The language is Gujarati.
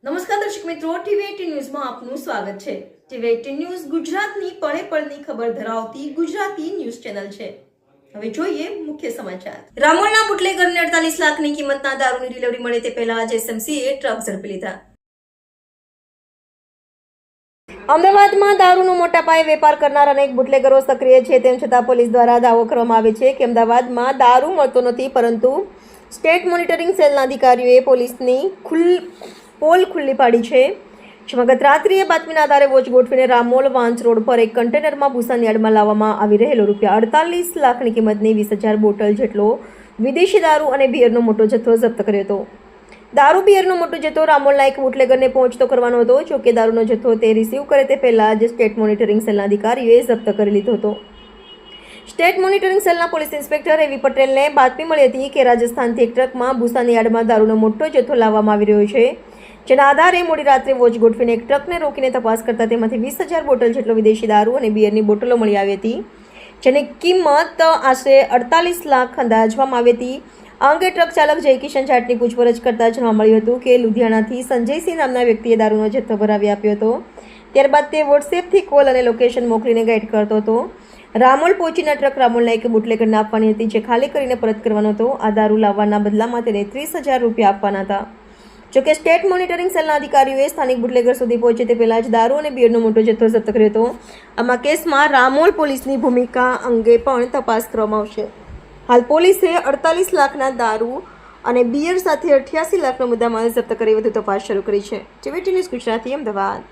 નમસ્કાર દર્શક મિત્રો, ટીવી18 ન્યૂઝમાં આપનું સ્વાગત છે। ટીવી18 ન્યૂઝ ગુજરાતની પળે પળની ખબર ધરાવતી ગુજરાતી ન્યૂઝ ચેનલ છે। હવે જોઈએ મુખ્ય સમાચાર। રામોલના બુટલેગરને 48 લાખની કિંમતના દારૂની ડિલિવરી મળે તે પહેલા જ એસએમસીએ ટ્રક ઝડપી લીધા। અમદાવાદમાં દારૂનો મોટા પાયે વેપાર કરનાર અનેક બુટલેગરો સક્રિય છે, તેમ છતાં પોલીસ દ્વારા દાવો કરવામાં આવે છે કે અમદાવાદમાં દારૂ મળતો નથી, પરંતુ સ્ટેટ મોનિટરિંગ સેલના અધિકારીઓએ પોલીસની પોલ ખુલ્લી પાડી છે, જેમાં ગત રાત્રિએ બાતમીના આધારે વોચ ગોઠવીને રામોલ વાંસ રોડ પર એક કન્ટેનરમાં ભૂસાની યાર્ડમાં લાવવામાં આવી રહેલો ₹48 લાખની કિંમતની 20,000 બોટલ જેટલો વિદેશી દારૂ અને બિયરનો મોટો જથ્થો જપ્ત કર્યો હતો। દારૂ બિયરનો મોટો જથ્થો રામોલના એક બુટલેગરને પહોંચતો કરવાનો હતો, જોકે દારૂનો જથ્થો તે રિસીવ કરે તે પહેલા જ સ્ટેટ મોનિટરિંગ સેલના અધિકારીઓએ જપ્ત કરી લીધો હતો। સ્ટેટ મોનિટરિંગ સેલના પોલીસ ઇન્સ્પેક્ટર એવી પટેલને બાતમી મળી હતી કે રાજસ્થાનથી એક ટ્રકમાં ભૂસાની યાર્ડમાં દારૂનો મોટો જથ્થો લાવવામાં આવી રહ્યો છે, જેના આધારે મોડી રાત્રે વોચ ગોઠવીને એક ટ્રકને રોકીને તપાસ કરતા તેમાંથી 20,000 બોટલ જેટલો વિદેશી દારૂ અને બિયરની બોટલો મળી આવી હતી, જેની કિંમત આશરે 48 લાખ અંદાજવામાં આવી હતી। આ અંગે ટ્રક ચાલક જય કિશન જાટની પૂછપરછ કરતા જાણવા મળ્યું હતું કે લુધિયાણાથી સંજયસિંહ નામના વ્યક્તિએ દારૂનો જથ્થો ભરાવી આપ્યો હતો, ત્યારબાદ તે વોટ્સએપથી કોલ અને લોકેશન મોકલીને ગાઈડ કરતો હતો। રામોલ પહોંચીને ટ્રક રામોલના એક બુટલેગરને આપવાની હતી, જે ખાલી કરીને પરત કરવાનો હતો। આ દારૂ લાવવાના બદલામાં તેને ₹30,000 આપવાના હતા। જોકે સ્ટેટ મોનિટરિંગ સેલના અધિકારીઓએ સ્થાનિક બુટલેગર સુધી પહોંચે તે પહેલા જ દારૂ અને બિયરનો મોટો જથ્થો જપ્ત કર્યો હતો। આમાં કેસમાં રામોલ પોલીસની ભૂમિકા અંગે પણ તપાસ કરવામાં આવશે। હાલ પોલીસે 48 લાખના દારૂ અને બિયર સાથે 88 લાખનો મુદ્દામાલ જપ્ત કરી વધુ તપાસ શરૂ કરી છે। ટીવી18 ન્યૂઝ ગુજરાતી, અમદાવાદ।